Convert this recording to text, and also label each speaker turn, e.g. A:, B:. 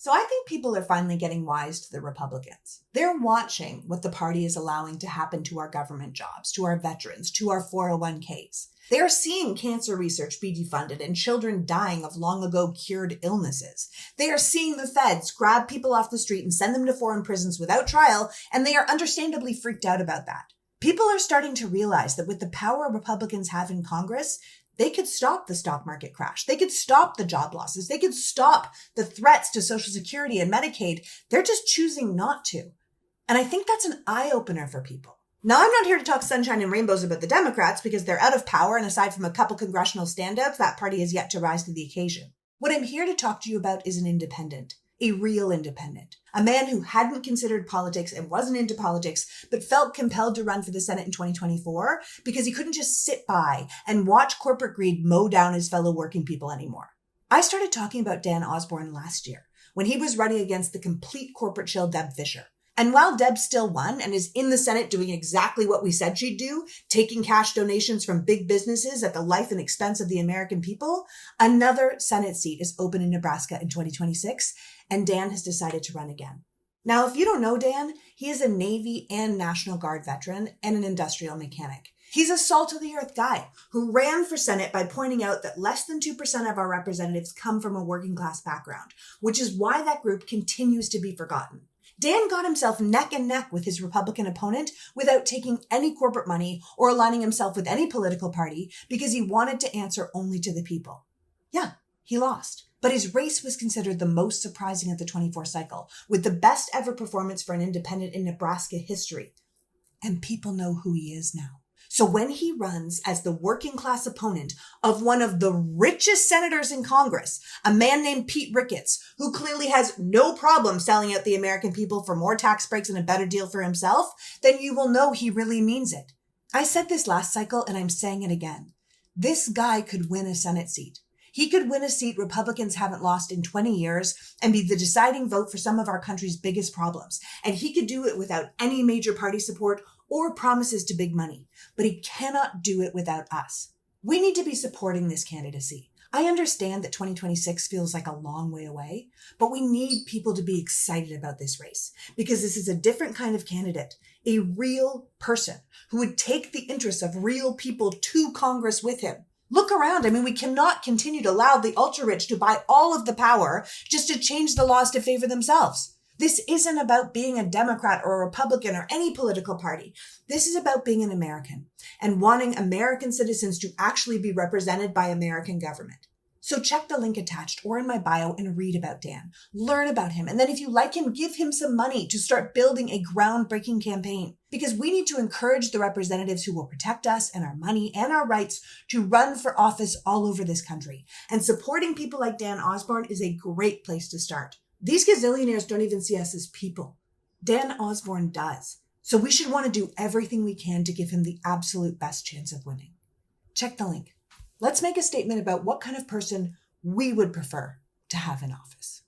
A: So I think people are finally getting wise to the Republicans. They're watching what the party is allowing to happen to our government jobs, to our veterans, to our 401ks. They are seeing cancer research be defunded and children dying of long ago cured illnesses. They are seeing the feds grab people off the street and send them to foreign prisons without trial, and they are understandably freaked out about that. People are starting to realize that with the power Republicans have in Congress, they could stop the stock market crash. They could stop the job losses. They could stop the threats to Social Security and Medicaid. They're just choosing not to. And I think that's an eye-opener for people. Now, I'm not here to talk sunshine and rainbows about the Democrats because they're out of power, and aside from a couple congressional stand-ups, that party has yet to rise to the occasion. What I'm here to talk to you about is an independent, a real independent, a man who hadn't considered politics and wasn't into politics, but felt compelled to run for the Senate in 2024 because he couldn't just sit by and watch corporate greed mow down his fellow working people anymore. I started talking about Dan Osborne last year when he was running against the complete corporate shill Deb Fischer. And while Deb still won and is in the Senate doing exactly what we said she'd do, taking cash donations from big businesses at the life and expense of the American people, another Senate seat is open in Nebraska in 2026, and Dan has decided to run again. Now, if you don't know Dan, he is a Navy and National Guard veteran and an industrial mechanic. He's a salt-of-the-earth guy who ran for Senate by pointing out that less than 2% of our representatives come from a working-class background, which is why that group continues to be forgotten. Dan got himself neck and neck with his Republican opponent without taking any corporate money or aligning himself with any political party because he wanted to answer only to the people. Yeah, he lost. But his race was considered the most surprising of the 24 cycle, with the best ever performance for an independent in Nebraska history. And people know who he is now. So when he runs as the working class opponent of one of the richest senators in Congress, a man named Pete Ricketts, who clearly has no problem selling out the American people for more tax breaks and a better deal for himself, then you will know he really means it. I said this last cycle and I'm saying it again. This guy could win a Senate seat. He could win a seat Republicans haven't lost in 20 years and be the deciding vote for some of our country's biggest problems. And he could do it without any major party support or promises to big money. But he cannot do it without us. We need to be supporting this candidacy. I understand that 2026 feels like a long way away, but we need people to be excited about this race because this is a different kind of candidate, a real person who would take the interests of real people to Congress with him. Look around. I mean, we cannot continue to allow the ultra-rich to buy all of the power just to change the laws to favor themselves. This isn't about being a Democrat or a Republican or any political party. This is about being an American and wanting American citizens to actually be represented by American government. So check the link attached or in my bio and read about Dan. Learn about him. And then if you like him, give him some money to start building a groundbreaking campaign. Because we need to encourage the representatives who will protect us and our money and our rights to run for office all over this country. And supporting people like Dan Osborne is a great place to start. These gazillionaires don't even see us as people. Dan Osborne does. So we should want to do everything we can to give him the absolute best chance of winning. Check the link. Let's make a statement about what kind of person we would prefer to have in office.